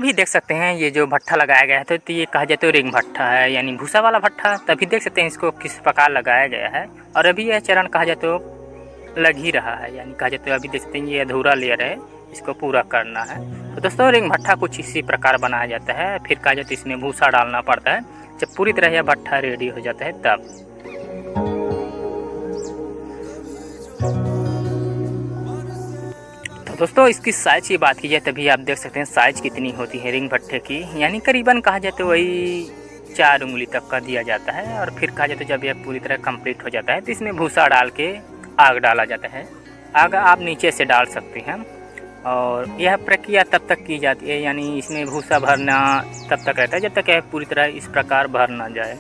अभी देख सकते हैं ये जो भट्ठा लगाया गया है तो ये कहा जाए तो रिंग भट्ठा है, यानी भूसा वाला भट्ठा। तभी देख सकते हैं इसको किस प्रकार लगाया गया है। और अभी यह चरण कहा जाए तो लग ही रहा है, यानी कहा जाए तो अभी देख सकते हैं ये अधूरा लेयर है, इसको पूरा करना है। तो दोस्तों रिंग भट्ठा कुछ इसी प्रकार बनाया जाता है। फिर कहा जाए तो इसमें भूसा डालना पड़ता है। जब पूरी तरह यह भट्ठा रेडी हो जाता है तब। दोस्तों इसकी साइज़ की बात की जाए तभी आप देख सकते हैं साइज़ कितनी होती है रिंग भट्ठे की, यानी करीबन कहा जाए तो वही 4 उंगली तक का दिया जाता है। और फिर कहा जाए तो जब यह पूरी तरह कंप्लीट हो जाता है तो इसमें भूसा डाल के आग डाला जाता है। आग आप नीचे से डाल सकते हैं और यह प्रक्रिया तब तक की जाती है, यानी इसमें भूसा भरना तब तक रहता है जब तक यह पूरी तरह इस प्रकार भर ना जाए।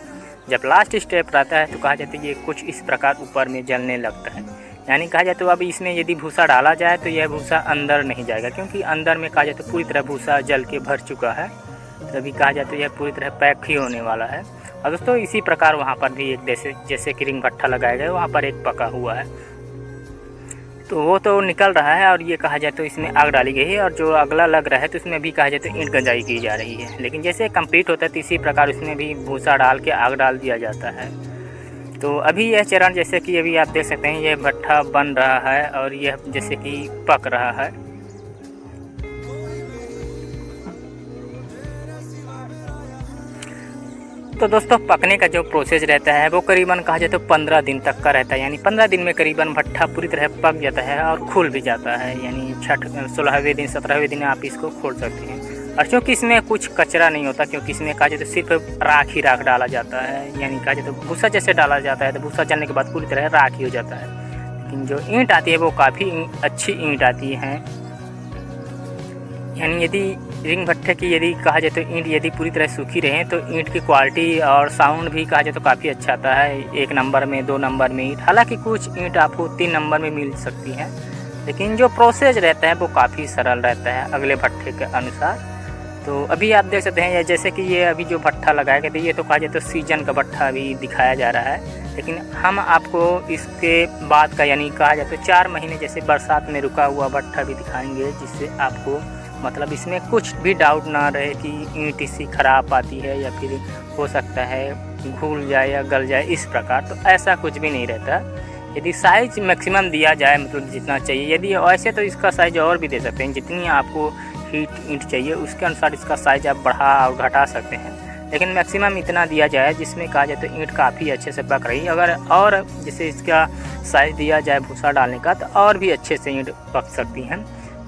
जब लास्ट स्टेप रहता है तो कहा जाता है ये कुछ इस प्रकार ऊपर में जलने लगता है, यानी कहा जाए तो अब इसमें यदि भूसा डाला जाए तो यह भूसा अंदर नहीं जाएगा, क्योंकि अंदर में कहा जाए तो पूरी तरह भूसा जल के भर चुका है। तभी कहा जाए तो यह पूरी तरह पैक ही होने वाला है। और दोस्तों इसी प्रकार वहाँ पर भी एक जैसे कि रिंग भट्ठा लगाया गया वहाँ पर एक पका हुआ है, तो वो तो निकल रहा है। और ये कहा जाए तो इसमें आग डाली गई है और जो अगला लग रहा है तो उसमें भी कहा जाए तो ईंट गंजाई की जा रही है। लेकिन जैसे कंप्लीट होता है तो इसी प्रकार उसमें भी भूसा डाल के आग डाल दिया जाता है। तो अभी यह चरण जैसे कि अभी आप देख सकते हैं यह भट्ठा बन रहा है और यह जैसे कि पक रहा है। तो दोस्तों पकने का जो प्रोसेस रहता है वो करीबन कहा जाए तो 15 दिन तक का रहता है, यानी 15 दिन में करीबन भट्ठा पूरी तरह पक जाता है और खुल भी जाता है, यानी 16वें दिन 17वें दिन आप इसको खोल सकते हैं। और क्योंकि इसमें कुछ कचरा नहीं होता, क्योंकि इसमें कहा जाए तो सिर्फ राख ही राख डाला जाता है, यानी कहा जाए तो भूसा जैसे डाला जाता है तो भूसा जलने के बाद पूरी तरह राख ही हो जाता है। लेकिन जो ईंट आती है वो काफ़ी अच्छी ईंट आती है, यानी यदि रिंग भट्ठे की यदि कहा जाए तो ईंट यदि पूरी तरह सूखी रहे तो ईंट की क्वालिटी और साउंड भी कहा जाए तो काफ़ी अच्छा आता है। 1 नंबर में 2 नंबर में ईंट, हालांकि कुछ ईंट आपको 3 नंबर में मिल सकती है, लेकिन जो प्रोसेस रहता है वो काफ़ी सरल रहता है अगले भट्ठे के अनुसार। तो अभी आप देख सकते हैं जैसे कि ये अभी जो भट्ठा लगाया गया था ये तो कहा जाए तो सीजन का भट्ठा अभी दिखाया जा रहा है, लेकिन हम आपको इसके बाद का यानी कहा जाए तो 4 महीने जैसे बरसात में रुका हुआ भट्ठा भी दिखाएंगे, जिससे आपको मतलब इसमें कुछ भी डाउट ना रहे कि ईंट इसी ख़राब आती है या फिर हो सकता है घुल जाए या गल जाए इस प्रकार। तो ऐसा कुछ भी नहीं रहता यदि साइज़ मैक्सिमम दिया जाए, मतलब जितना चाहिए। यदि वैसे तो इसका साइज़ और भी दे सकते हैं, जितनी आपको ईंट चाहिए उसके अनुसार इसका साइज़ आप बढ़ा और घटा सकते हैं, लेकिन मैक्सिमम इतना दिया जाए जिसमें कहा जाए तो ईंट काफ़ी अच्छे से पक रही। अगर और जैसे इसका साइज़ दिया जाए भूसा डालने का तो और भी अच्छे से ईंट पक सकती हैं।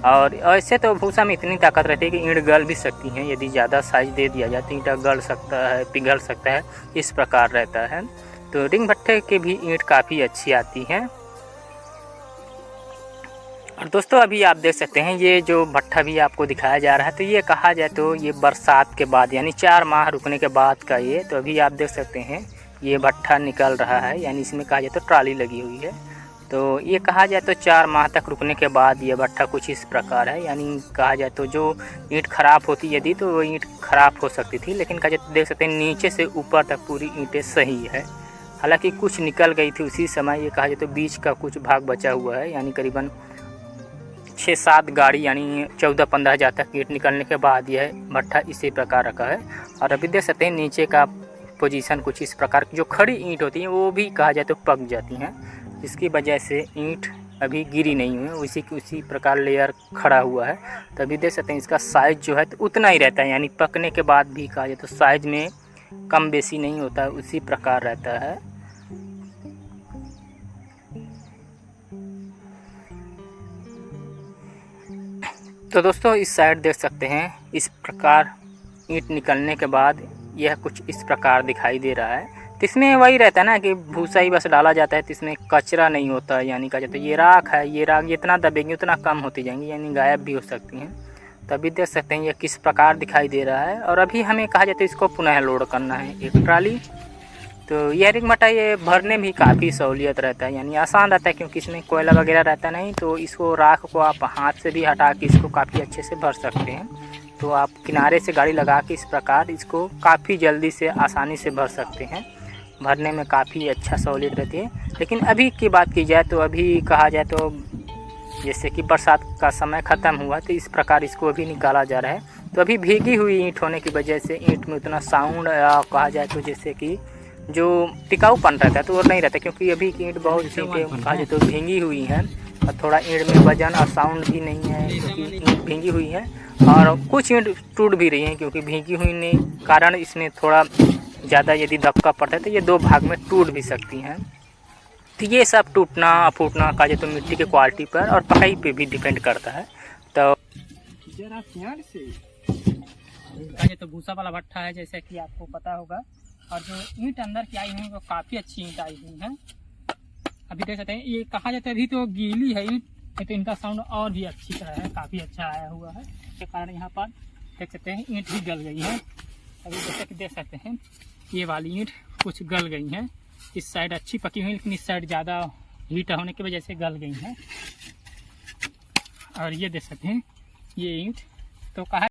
और ऐसे तो भूसा में इतनी ताकत रहती है कि ईंट गल भी सकती हैं, यदि ज़्यादा साइज़ दे दिया जाए तो ईंट गल सकता है, पिघल सकता है, इस प्रकार रहता है। तो रिंग भट्ठे की भी ईंट काफ़ी अच्छी आती है। और दोस्तों अभी आप देख सकते हैं ये जो भट्ठा भी आपको दिखाया जा रहा है तो ये कहा जाए तो ये बरसात के बाद यानी 4 माह रुकने के बाद का ये। तो अभी आप देख सकते हैं ये भट्ठा निकल रहा है, यानी इसमें कहा जाए तो ट्राली लगी हुई है। तो ये कहा जाए तो 4 माह तक रुकने के बाद ये भट्ठा कुछ इस प्रकार है, यानी कहा जाए तो जो ईंट ख़राब होती यदि तो वो ईंट ख़राब हो सकती थी, लेकिन कहा जाए तो देख सकते हैं नीचे से ऊपर तक पूरी ईंटें सही है। हालांकि कुछ निकल गई थी उसी समय, ये कहा जाए तो बीच का कुछ भाग बचा हुआ है, यानी करीबन 6-7 गाड़ी यानी 14-15 हज़ार तक ईंट निकलने के बाद यह भट्ठा इसी प्रकार रखा है। और अभी देख सकते हैं नीचे का पोजीशन कुछ इस प्रकार की, जो खड़ी ईंट होती हैं वो भी कहा जाए तो पक जाती हैं, जिसकी वजह से ईंट अभी गिरी नहीं हुई है, उसी प्रकार लेयर खड़ा हुआ है। तो अभी देख सकते हैं इसका साइज़ जो है तो उतना ही रहता है, यानी पकने के बाद भी कहा जाए तो साइज़ में कम बेसी नहीं होता है, उसी प्रकार रहता है। तो दोस्तों इस साइड देख सकते हैं इस प्रकार ईंट निकलने के बाद यह कुछ इस प्रकार दिखाई दे रहा है। तो इसमें वही रहता है ना कि भूसा ही बस डाला जाता है तो इसमें कचरा नहीं होता, यानी कहा जाता है ये राख है, ये राख जितना दबेंगे उतना कम होती जाएंगी, यानी गायब भी हो सकती हैं। तभी देख सकते हैं ये किस प्रकार दिखाई दे रहा है। और अभी हमें कहा जाता है इसको पुनः लोड करना है एक ट्राली। तो यह रिंग भट्ठा ये भरने में भी काफ़ी सहूलियत रहता है, यानी आसान रहता है, क्योंकि इसमें कोयला वगैरह रहता नहीं। तो इसको राख को आप हाथ से भी हटा के इसको काफ़ी अच्छे से भर सकते हैं। तो आप किनारे से गाड़ी लगा के इस प्रकार इसको काफ़ी जल्दी से आसानी से भर सकते हैं। भरने में काफ़ी अच्छा सहूलियत रहती है। लेकिन अभी की बात की जाए तो अभी कहा जाए तो जैसे कि बरसात का समय ख़त्म हुआ तो इस प्रकार इसको अभी निकाला जा रहा है। तो अभी भीगी हुई ईंट होने की वजह से ईंट में उतना साउंड कहा जाए तो जैसे कि जो टिकाऊपन रहता है तो वो नहीं रहता, क्योंकि अभी की ईंट बहुत ईंटें कहा जाए तो भीगी हुई हैं और थोड़ा ईंट में वजन और साउंड भी नहीं है, क्योंकि ईंट भीगी हुई है। और कुछ ईंट टूट भी रही हैं, क्योंकि भीगी हुई ने कारण इसमें थोड़ा ज़्यादा यदि धक्का पड़ता है तो ये 2 भाग में टूट भी सकती हैं। तो ये सब टूटना फूटना कहा जाए तो मिट्टी के क्वालिटी पर और पकाई पे भी डिपेंड करता है। तो जरा प्यार से कहा जाए तो भूसा वाला भट्ठा है, जैसे कि आपको पता होगा। और जो ईंट अंदर की आई हुई है वो काफ़ी अच्छी ईंट आई हुई है। अभी देख सकते हैं, ये कहा जाता है अभी तो गीली है ईंट, तो इनका साउंड और भी अच्छी तरह है, काफ़ी अच्छा आया हुआ है। इसके कारण यहाँ पर देख सकते हैं ईंट भी गल गई है। अभी जैसे कि देख सकते हैं ये वाली ईंट कुछ गल गई है। इस साइड अच्छी पकी हुई, लेकिन इस साइड ज़्यादा हीट होने की वजह से गल गई है। और ये देख सकते हैं ये ईंट तो कहा